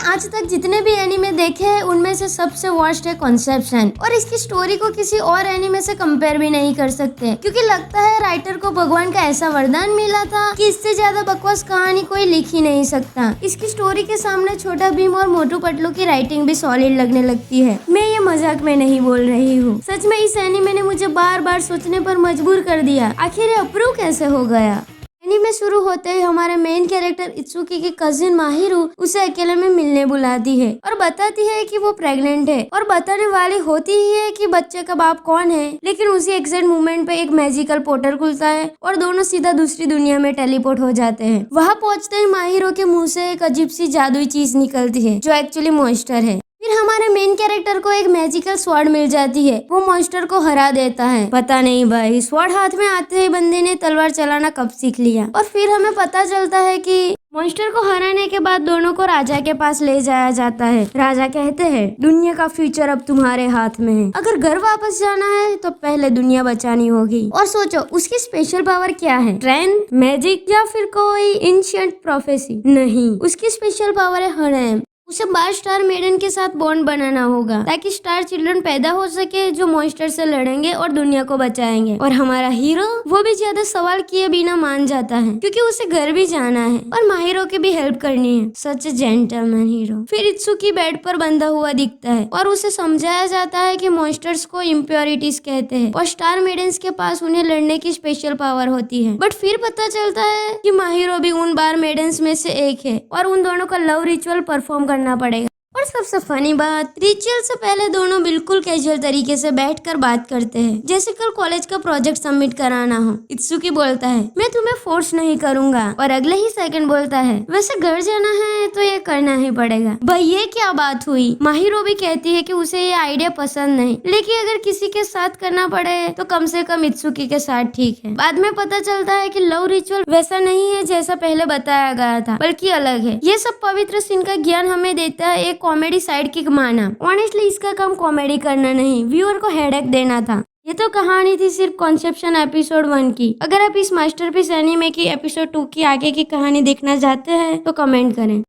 आज तक जितने भी एनीमे देखे हैं उनमें से सबसे वर्स्ट है कॉन्सेप्शन, और इसकी स्टोरी को किसी और एनीमे से कंपेयर भी नहीं कर सकते, क्योंकि लगता है राइटर को भगवान का ऐसा वरदान मिला था कि इससे ज्यादा बकवास कहानी कोई लिख ही नहीं सकता। इसकी स्टोरी के सामने छोटा भीम और मोटू पतलू की राइटिंग भी सॉलिड लगने लगती है। मैं ये मजाक में नहीं बोल रही हूँ, सच में इस एनीमे ने मुझे बार बार सोचने पर मजबूर कर दिया, आखिर ये अप्रूव कैसे हो गया। एनीमे शुरू होते ही हमारे मेन कैरेक्टर इत्सुकी की कजिन माहिरू उसे अकेले में मिलने बुलाती है और बताती है कि वो प्रेग्नेंट है, और बताने वाली होती ही है कि बच्चे का बाप कौन है। लेकिन उसी एग्जैक्ट मोमेंट पे एक मैजिकल पोर्टल खुलता है और दोनों सीधा दूसरी दुनिया में टेलीपोर्ट हो जाते हैं। वहाँ पहुँचते ही माहिरू के मुँह से एक अजीब सी जादुई चीज निकलती है जो एक्चुअली मॉन्स्टर है। फिर हमारे मेन कैरेक्टर को एक मैजिकल स्वॉर्ड मिल जाती है, वो मॉन्स्टर को हरा देता है। पता नहीं भाई स्वॉर्ड हाथ में आते ही बंदे ने तलवार चलाना कब सीख लिया। और फिर हमें पता चलता है कि मॉन्स्टर को हराने के बाद दोनों को राजा के पास ले जाया जाता है। राजा कहते हैं दुनिया का फ्यूचर अब तुम्हारे हाथ में है, अगर घर वापस जाना है तो पहले दुनिया बचानी होगी। और सोचो उसकी स्पेशल पावर क्या है, स्ट्रेंथ, मैजिक या फिर कोई एंशिएंट प्रोफेसी? नहीं, उसकी स्पेशल पावर है हरेम। उसे 12 स्टार मेडन के साथ बॉन्ड बनाना होगा ताकि स्टार चिल्ड्रन पैदा हो सके जो मॉन्स्टर से लड़ेंगे और दुनिया को बचाएंगे। और हमारा हीरो वो भी ज्यादा सवाल किए बिना मान जाता है क्योंकि उसे घर भी जाना है और माहिरो की भी हेल्प करनी है। सच जेंटलमैन हीरो। फिर इत्सुकी बेड पर बंधा हुआ दिखता है और उसे समझाया जाता है कि मॉन्स्टर्स को इम्प्योरिटीज कहते हैं और स्टार मेडन्स के पास उन्हें लड़ने की स्पेशल पावर होती है। बट फिर पता चलता है कि माहिरो भी उन 12 मेडन्स में से एक है और उन दोनों का लव रिचुअल परफॉर्म करना पड़ेगा। और सबसे फनी बात, रिचुअल से पहले दोनों बिल्कुल कैजुअल तरीके से बैठकर बात करते हैं जैसे कल कॉलेज का प्रोजेक्ट सबमिट कराना हो। इत्सुकी बोलता है मैं तुम्हें फोर्स नहीं करूंगा, और अगले ही सेकंड बोलता है वैसे घर जाना है तो ये करना ही पड़ेगा। भाई ये क्या बात हुई। माहिरो भी कहती है कि उसे ये आइडिया पसंद नहीं, लेकिन अगर किसी के साथ करना पड़े तो कम से कम इत्सुकी के साथ ठीक है। बाद में पता चलता है कि लव रिचुअल वैसा नहीं है जैसा पहले बताया गया था, बल्कि अलग है। ये सब पवित्र सीन का ज्ञान हमें देता है एक कॉमेडी साइड किक माना। ऑनेस्टली इसका काम कॉमेडी करना नहीं, व्यूअर को हेडेक देना था। ये तो कहानी थी सिर्फ कॉन्सेप्शन एपिसोड 1 की। अगर आप इस मास्टरपीस एनीमे की एपिसोड 2 की आगे की कहानी देखना चाहते हैं तो कमेंट करें।